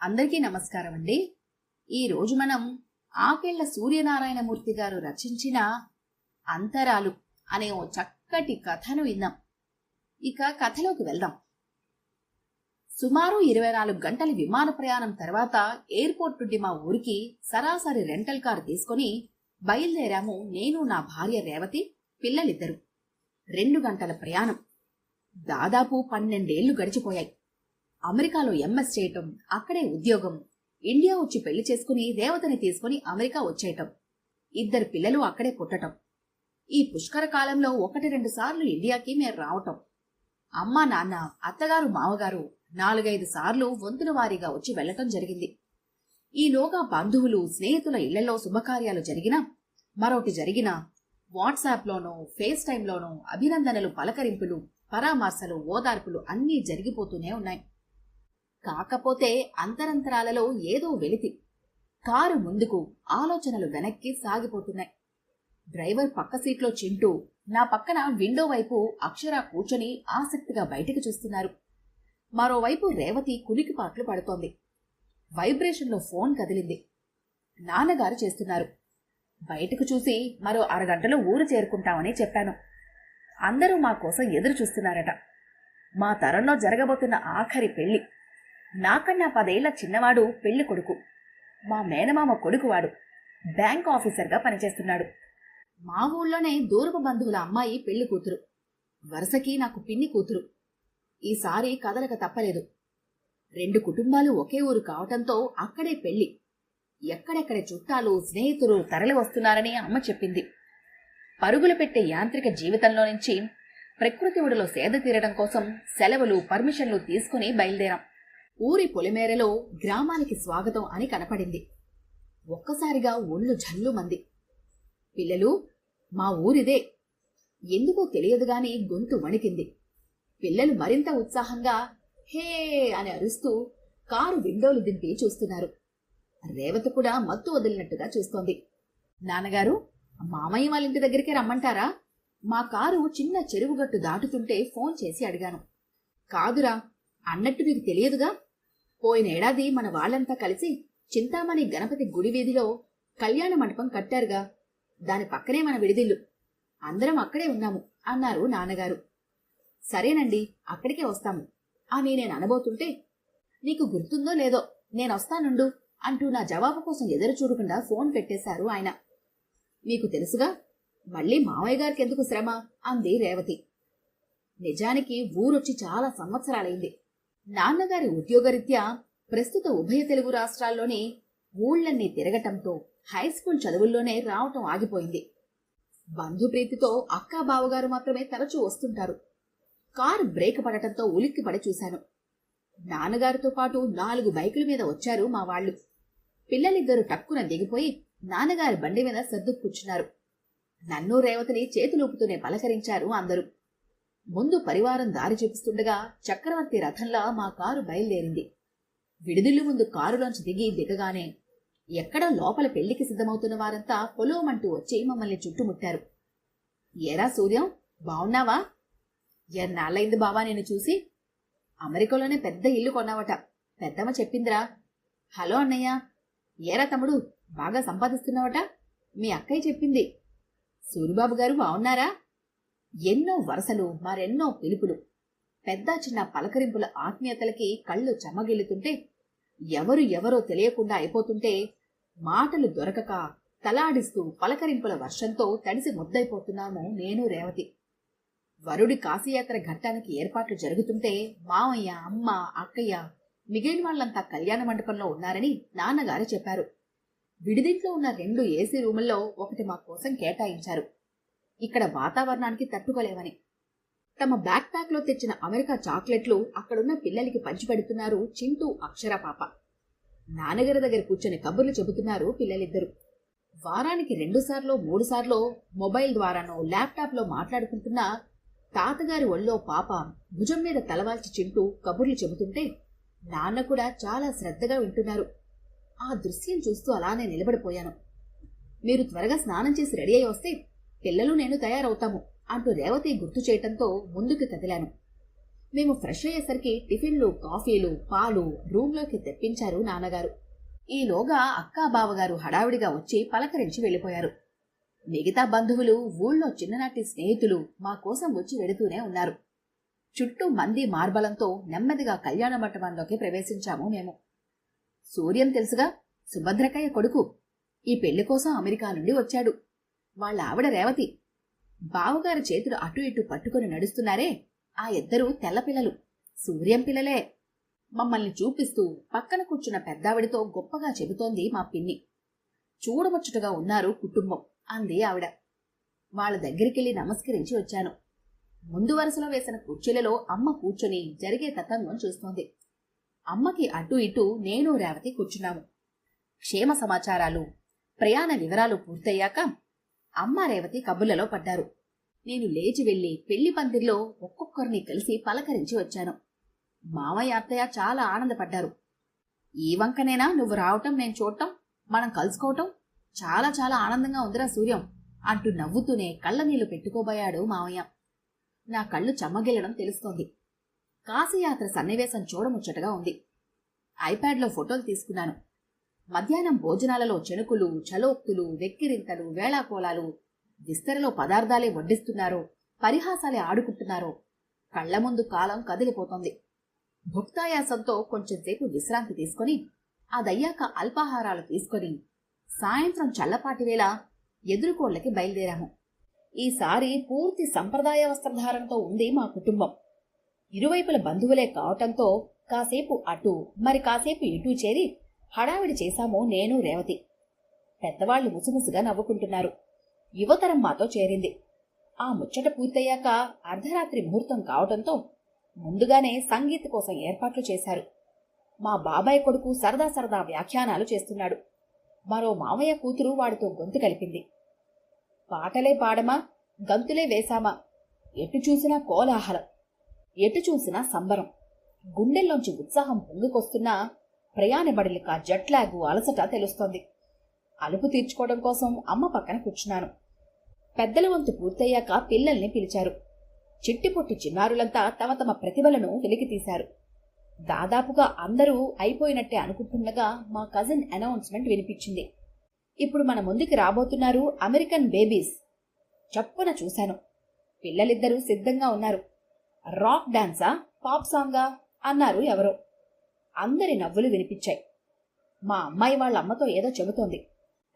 అందరికీ నమస్కారం అండి. ఈరోజు మనం ఆకెళ్ల సూర్యనారాయణమూర్తి గారు రచించిన అంతరాలు అనే ఓ చక్కటి కథను విందాం. ఇక కథలోకి వెళ్దాం. సుమారు 24 గంటల విమాన ప్రయాణం తర్వాత ఎయిర్పోర్ట్ నుండి మా ఊరికి సరాసరి రెంటల్ కార్ తీసుకుని బయలుదేరాము. నేను, నా భార్య రేవతి, పిల్లలిద్దరు. 2 గంటల ప్రయాణం. దాదాపు 12 ఏళ్లు గడిచిపోయాయి. అమెరికాలో ఎంఎస్ చేయటం, అక్కడే ఉద్యోగం, ఇండియా వచ్చి పెళ్లి చేసుకుని రేవతిని తీసుకుని అమెరికా వచ్చేయటం, 2 పిల్లలు అక్కడే పుట్టటం. ఈ పుష్కర కాలంలో 1-2 సార్లు ఇండియాకి మేము రావటం. అమ్మా, నాన్న, అత్తగారు, మామగారు 4-5 సార్లు వంతుల వారీగా వచ్చి వెళ్లటం జరిగింది. ఈలోగా బంధువులు, స్నేహితుల ఇళ్లలో శుభకార్యాలు జరిగినా, మరొకటి జరిగినా వాట్సాప్లోనూ ఫేస్ టైంలోనూ అభినందనలు, పలకరింపులు, పరామర్శలు, ఓదార్పులు అన్నీ జరిగిపోతూనే ఉన్నాయి. కాకపోతే అంతరంతరాలలో ఏదో వెలితి. కారు ముందుకు, ఆలోచనలు వెనక్కి సాగిపోతున్నాయి. డ్రైవర్ పక్క సీట్లో చింటూ, నా పక్కన విండో వైపు అక్షర కూర్చొని ఆసక్తిగా బయటికి చూస్తున్నారు. మరోవైపు రేవతి కులికిపాట్లు పడుతోంది. వైబ్రేషన్లో ఫోన్ కదిలింది. నాన్నగారు చేస్తున్నారు. బయటకు చూసి మరో అరగంటలో ఊరు చేరుకుంటామని చెప్పాను. అందరూ మా కోసం ఎదురు చూస్తున్నారట. మా తరంలో జరగబోతున్న ఆఖరి పెళ్లి. నాకన్నా 10 ఏళ్ల చిన్నవాడు పెళ్లి కొడుకు. మా మేనమామ కొడుకువాడు బ్యాంక్ ఆఫీసర్గా పనిచేస్తున్నాడు. మా ఊళ్ళోనే దూరపు బంధువుల అమ్మాయి పెళ్లి కూతురు. వరుసకి నాకు పిన్ని కూతురు. ఈసారి కదలక తప్పలేదు. 2 కుటుంబాలు ఒకే ఊరు కావటంతో అక్కడే పెళ్లి. ఎక్కడెక్కడ చుట్టాలు, స్నేహితులు తరలి వస్తున్నారని అమ్మ చెప్పింది. పరుగులు పెట్టే యాంత్రిక జీవితంలో నుంచి ప్రకృతి ఒడిలో సేద తీరడం కోసం సెలవులు, పర్మిషన్లు తీసుకుని బయలుదేరాం. ఊరి పొలిమేరలో గ్రామానికి స్వాగతం అని కనపడింది. ఒక్కసారిగా ఒళ్ళు జల్లుమంది. పిల్లలు, మా ఊరిదే. ఎందుకో తెలియదుగాని గొంతు వణికింది. పిల్లలు మరింత ఉత్సాహంగా హే అని అరుస్తూ కారు విండోలు దింపి చూస్తున్నారు. రేవతి కూడా మత్తు వదిలినట్టుగా చూస్తోంది. నాన్నగారు, మామయ్య వాళ్ళ ఇంటి దగ్గరికి రమ్మంటారా? మా కారు చిన్న చెరువుగట్టు దాటుతుంటే ఫోన్ చేసి అడిగాను. కాదురా, అన్నట్టు మీకు తెలియదుగా, పోయిన ఏడాది మన వాళ్లంతా కలిసి చింతామణి గణపతి గుడి వీధిలో కళ్యాణ మండపం కట్టారుగా, దాని పక్కనే మన విడిదిల్లు. అందరం అక్కడే ఉన్నాము అన్నారు నాన్నగారు. సరేనండి, అక్కడికే వస్తాము అని నేను అనబోతుంటే, నీకు గుర్తుందో లేదో, నేనొస్తానుండు అంటూ నా జవాబు కోసం ఎదురు చూడకుండా ఫోన్ పెట్టేశారు ఆయన. మీకు తెలుసుగా, మళ్ళీ మావయ్య గారికి ఎందుకు శ్రమ అంది రేవతి. నిజానికి ఊరొచ్చి చాలా సంవత్సరాలైంది. నాన్నగారి ఉద్యోగరీత్యా ప్రస్తుత ఉభయ తెలుగు రాష్ట్రాల్లోని ఊళ్ళన్నీ తిరగటంతో హైస్కూల్ చదువుల్లోనే రావటం ఆగిపోయింది. బంధుప్రీతితో అక్కా, బావగారు మాత్రమే తరచూ వస్తుంటారు. కారు బ్రేక్ పడటంతో ఉలిక్కిపడి చూశాను. నాన్నగారితో పాటు 4 బైకుల మీద వచ్చారు మా వాళ్లు. పిల్లలిద్దరూ టక్కున దిగిపోయి నాన్నగారి బండి మీద సర్దు కూర్చున్నారు. నన్ను, రేవతిని చేతులూపుతూనే పలకరించారు అందరూ. ముందు పరివారం దారి చూపిస్తుండగా చక్రవర్తి రథంలా మా కారు బయలుదేరింది. విడిదిల్లు ముందు కారులోంచి దిగగానే ఎక్కడో లోపల పెళ్లికి సిద్ధమవుతున్న వారంతా పొలోమంటూ వచ్చి మమ్మల్ని చుట్టుముట్టారు. ఏరా సూర్యం, బావున్నావా? ఎన్నాళ్ళైంది బావా నేను చూసి. అమెరికాలోనే పెద్ద ఇల్లు కొన్నావట, పెద్దమ్మ చెప్పిందిరా. హలో అన్నయ్య. ఏరా తమ్ముడు, బాగా సంపాదిస్తున్నావట, మీ అక్కయ్య చెప్పింది. సూరిబాబు గారు బావున్నారా? ఎన్నో వరసలు, మరెన్నో పిలుపులు. పెద్ద చిన్న పలకరింపుల ఆత్మీయతలకి కళ్ళు చెమ్మగిల్లుతుంటే, ఎవరో తెలియకుండా అయిపోతుంటే, మాటలు దొరకక తలాడిస్తూ పలకరింపుల వర్షంతో తడిసి ముద్దైపోతున్నాము నేను, రేవతి. వరుడి కాశీయాత్ర ఘట్టానికి ఏర్పాట్లు జరుగుతుంటే మావయ్య, అమ్మ, అక్కయ్య, మిగిలిన వాళ్లంతా కళ్యాణ మండపంలో ఉన్నారని నాన్నగారు చెప్పారు. విడిదింట్లో ఉన్న 2 ఏసీ రూముల్లో ఒకటి మా కోసం కేటాయించారు. ఇక్కడ వాతావరణానికి తట్టుకోలేవని. తమ బ్యాక్ ప్యాక్ లో తెచ్చిన అమెరికా చాక్లెట్లు అక్కడున్న పిల్లలకి పంచిపెడుతున్నారు చింటూ, అక్షర పాప. నాన్నగారి దగ్గర కూర్చొని కబుర్లు చెబుతున్నారు పిల్లలిద్దరు. వారానికి 2 సార్లో 3 సార్లో మొబైల్ ద్వారానో ల్యాప్టాప్ లో మాట్లాడుకుంటున్న తాతగారి ఒళ్ళో పాప భుజం మీద తలవాల్చి చింటూ కబుర్లు చెబుతుంటే నాన్న కూడా చాలా శ్రద్ధగా వింటున్నారు. ఆ దృశ్యం చూస్తూ అలానే నిలబడిపోయాను. మీరు త్వరగా స్నానం చేసి రెడీ అయి వస్తే పిల్లలు నేను తయారవుతాము అంటూ రేవతి గుర్తు చేయటంతో ముందుకు కదిలాను. మేము ఫ్రెష్ అయ్యేసరికి టిఫిన్లు, కాఫీలు, పాలు రూంలోకి తెప్పించారు నాన్నగారు. ఈలోగా అక్కా బావగారు హడావిడిగా వచ్చి పలకరించి వెళ్ళిపోయారు. మిగతా బంధువులు, ఊళ్ళో చిన్ననాటి స్నేహితులు మా కోసం వచ్చి వెడుతూనే ఉన్నారు. చుట్టూ మంది మార్బలంతో నెమ్మదిగా కళ్యాణ మంటపంలోకి ప్రవేశించాము మేము. సూర్యం తెలుసుగా, సుభద్రకయ్య కొడుకు. ఈ పెళ్లి కోసం అమెరికా నుండి వచ్చాడు. వాళ్ళ ఆవిడ రేవతి. బావగారి చేతులు అటు ఇటు పట్టుకుని నడుస్తున్నారే, ఆ ఇద్దరూ తెల్లపిల్లలు, సూర్యం పిల్లలే. మమ్మల్ని చూపిస్తూ పక్కన కూర్చున్న పెద్దావిడితో గొప్పగా చెబుతోంది మా పిన్ని. చూడముచ్చటగా ఉన్నారు కుటుంబం అంది ఆవిడ. వాళ్ళ దగ్గరికెళ్లి నమస్కరించి వచ్చాను. ముందు వరుసలో వేసిన కుర్చీలలో అమ్మ కూర్చొని జరిగే తతంగం చూస్తోంది. అమ్మకి అటు ఇటు నేను రేవతి కూర్చున్నాము. క్షేమ సమాచారాలు, ప్రయాణ వివరాలు పూర్తయ్యాక అమ్మ రేవతి కబుర్లలో పడ్డారు. నేను లేచి వెళ్లి పెళ్లి పందిర్లో ఒక్కొక్కరిని కలిసి పలకరించి వచ్చాను. మామయ్య, అత్తయ్య చాలా ఆనందపడ్డారు. ఈ వంకనేనా నువ్వు రావటం, నేను చూడటం, మనం కలుసుకోవటం? చాలా చాలా ఆనందంగా ఉందిరా సూర్యం అంటూ నవ్వుతూనే కళ్ళ నీళ్లు పెట్టుకోబోయాడు మామయ్య. నా కళ్ళు చెమ్మగిల్లడం తెలుస్తోంది. కాశీయాత్ర సన్నివేశం చూడముచ్చటగా ఉంది. ఐప్యాడ్లో ఫోటోలు తీసుకున్నాను. మధ్యాహ్నం భోజనాలలో చెనుకులు, చలోక్తులు, వెక్కిరింతలు, వేళాకోళాలు, విస్తరలో పదార్థాలే వడ్డిస్తున్నారో, పరిహాసాలే ఆడుకుంటున్నారో కళ్ల ముందు కాలం కదిలిపోతోంది. భుక్తాయాసంతో కొంచెంసేపు విశ్రాంతి తీసుకుని అదయ్యాక అల్పాహారాలు తీసుకుని సాయంత్రం చల్లపాటి వేళ ఎదురుకోళ్లకి బయలుదేరాము. ఈసారి పూర్తి సంప్రదాయ వస్త్రధారంతో ఉంది మా కుటుంబం. ఇరువైపుల బంధువులే కావటంతో కాసేపు అటు మరి కాసేపు ఇటు చేరి హడావిడి చేశాము నేను రేవతి. పెద్దవాళ్లు ముసుముసుగా నవ్వుకుంటున్నారు. యువతరం మాతో చేరింది. ఆ ముచ్చట పూర్తయ్యాక అర్ధరాత్రి ముహూర్తం కావటంతో ముందుగానే సంగీత్ కోసం ఏర్పాట్లు చేశారు. మా బాబాయ్ కొడుకు సరదా సరదా వ్యాఖ్యానాలు చేస్తున్నాడు. మరో మామయ్య కూతురు వాడితో గొంతు కలిపింది. పాటలే పాడమా, గంతులే వేశామా, ఎటు చూసినా కోలాహలం, ఎటు చూసినా సంబరం. గుండెల్లోంచి ఉత్సాహం పొంగుకొస్తున్నా ప్రయాణ బడిలిక, జట్లాగు, అలసట తెలుస్తోంది. అలుపు తీర్చుకోవడం కోసం అమ్మ పక్కన కూర్చున్నాను. పెద్దల వంతు పూర్తయ్యాక పిల్లల్ని పిలిచారు. చిట్టిపొట్టి చిన్నారులంతా తమ తమ ప్రతిభలను వెలికితీశారు. దాదాపుగా అందరూ అయిపోయినట్టే అనుకుంటుండగా మా కజిన్ అనౌన్స్మెంట్ వినిపించింది. ఇప్పుడు మన ముందుకి రాబోతున్నారు అమెరికన్ బేబీస్. చప్పున చూశాను. పిల్లలిద్దరూ సిద్ధంగా ఉన్నారు. రాక్ డాన్సా, పాప్ సాంగా అన్నారు ఎవరో. అందరి నవ్వులు వినిపించాయి. మా అమ్మాయి వాళ్ళ అమ్మతో ఏదో చెబుతోంది.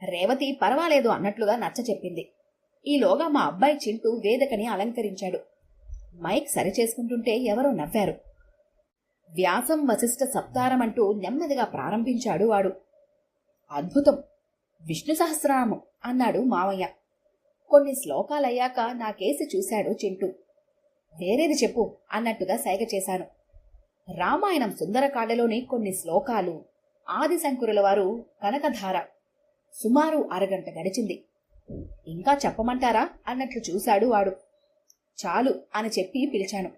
రేవతి పర్వాలేదు అన్నట్లుగా నచ్చ చెప్పింది. ఈలోగా మా అబ్బాయి చింటూ వేదికని అలంకరించాడు. మైక్ సరిచేసుకుంటుంటే ఎవరో నవ్వారు. వ్యాసం వశిష్ఠ సప్తారమంటూ నెమ్మదిగా ప్రారంభించాడు వాడు. అద్భుతం, విష్ణు సహస్రనామం అన్నాడు మావయ్య. కొన్ని శ్లోకాలయ్యాక నాకేసి చూశాడు చింటూ. వేరేది చెప్పు అన్నట్టుగా సైగ చేశాను. రామాయణం సుందరకాండలోని కొన్ని శ్లోకాలు, ఆదిశంకరుల వారు కనకధార. సుమారు అరగంట గడిచింది. ఇంకా చెప్పమంటారా అన్నట్లు చూశాడు వాడు. చాలు అని చెప్పి పిలిచాను.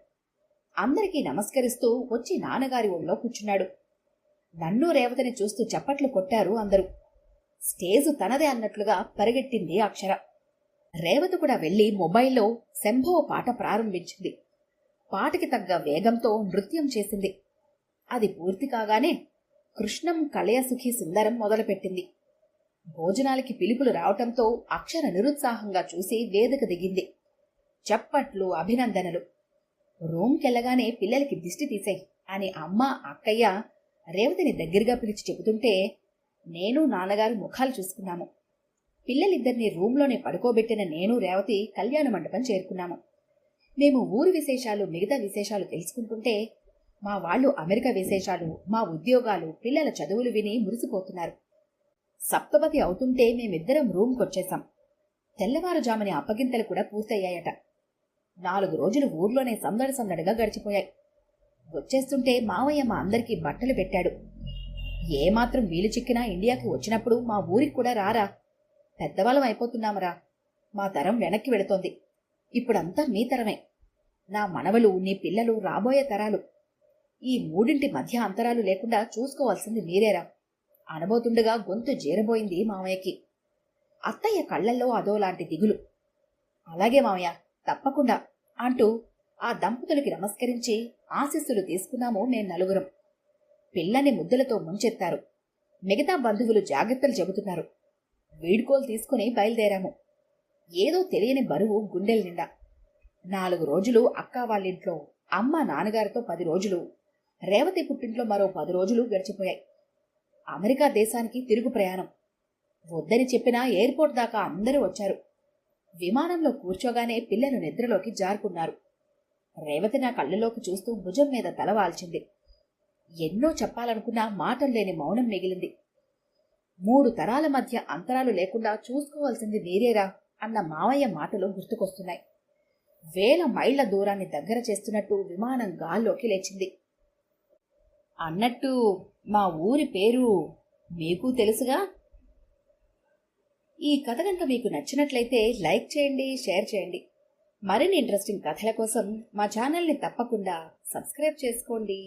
అందరికీ నమస్కరిస్తూ వచ్చి నాన్నగారి ఒళ్ళో కూర్చున్నాడు. నన్ను రేవతిని చూస్తూ చప్పట్లు కొట్టారు అందరూ. స్టేజు తనదే అన్నట్లుగా పరిగెట్టింది అక్షర. రేవతి కూడా వెళ్లి మొబైల్లో శంభో పాట ప్రారంభించింది. పాటకి తగ్గ వేగంతో నృత్యం చేసింది. అది పూర్తి కాగానే కృష్ణం కళయసుఖి సుందరం మొదలుపెట్టింది. భోజనాలకి పిలుపులు రావటంతో అక్షర నిరుత్సాహంగా చూసి వేదిక దిగింది. చప్పట్లు, అభినందనలు. రూమ్కెళ్లగానే పిల్లలకి దిష్టి తీసేయ్ అని అమ్మ, అక్కయ్య రేవతిని దగ్గరగా పిలిచి చెబుతుంటే నేను నాన్నగారు ముఖాలు చూసుకున్నాము. పిల్లలిద్దరినీ రూంలోనే పడుకోబెట్టిన నేను రేవతి కళ్యాణ మండపం చేరుకున్నాము. మేము ఊరి విశేషాలు, మిగతా విశేషాలు తెలుసుకుంటుంటే మా వాళ్లు అమెరికా విశేషాలు, మా ఉద్యోగాలు, పిల్లల చదువులు విని మురిసిపోతున్నారు. సప్తపతి అవుతుంటే మేమిద్దరం రూమ్కొచ్చేశాం. తెల్లవారుజాముని అప్పగింతలు కూడా పూర్తయ్యాయట. 4 రోజులు ఊర్లోనే సందడి సందడిగా గడిచిపోయాయి. వచ్చేస్తుంటే మావయ్య మా అందరికీ బట్టలు పెట్టాడు. ఏమాత్రం వీలు చిక్కినా ఇండియాకి వచ్చినప్పుడు మా ఊరికి కూడా రారా, పెద్దవాళ్ళం అయిపోతున్నామరా, మా తరం వెనక్కి వెళుతోంది, ఇప్పుడంతా మీ తరమే, నా మనవలు, నీ పిల్లలు, రాబోయే తరాలు, ఈ మూడింటి మధ్య అంతరాలు లేకుండా చూసుకోవాల్సింది మీరేరా అనబోతుండగా గొంతు జీరబోయింది మామయ్యకి. అత్తయ్య కళ్లల్లో అదోలాంటి దిగులు. అలాగే మామయ్య, తప్పకుండా అంటూ ఆ దంపతులకి నమస్కరించి ఆశీస్సులు తీసుకున్నాము మేం నలుగురం. పిల్లని ముద్దులతో ముంచెత్తారు. మిగతా బంధువులు జాగ్రత్తలు చెబుతున్నారు. వీడ్కోలు తీసుకుని బయలుదేరాము. ఏదో తెలియని బరువు గుండెల నిండా. 4 రోజులు అక్క వాళ్ళింట్లో, అమ్మ నాన్నగారితో 10 రోజులు, రేవతి పుట్టింట్లో మరో 10 రోజులు గడిచిపోయాయి. అమెరికా దేశానికి తిరుగు ప్రయాణం. వద్దని చెప్పినా ఎయిర్పోర్ట్ దాకా అందరూ వచ్చారు. విమానంలో కూర్చోగానే పిల్లలు నిద్రలోకి జారుకున్నారు. రేవతి నా కళ్ళలోకి చూస్తూ భుజం మీద తల వాల్చింది. ఎన్నో చెప్పాలనుకున్నా మాటల్లేని మౌనం మిగిలింది. 3 తరాల మధ్య అంతరాలు లేకుండా చూసుకోవాల్సింది మీరేరా అన్న మావయ్య మాటలు గుర్తుకొస్తున్నాయి. 1000 మైళ్ల దూరాన్ని దగ్గర చేస్తున్నట్టు విమానం గాల్లోకి లేచింది. అన్నట్టు మా ఊరి పేరు మీకు తెలుసుగా? ఈ కథ కనుక మీకు నచ్చినట్లయితే లైక్ చేయండి, షేర్ చేయండి. మరిన్ని ఇంట్రెస్టింగ్ కథల కోసం మా ఛానల్ని తప్పకుండా సబ్స్క్రైబ్ చేసుకోండి.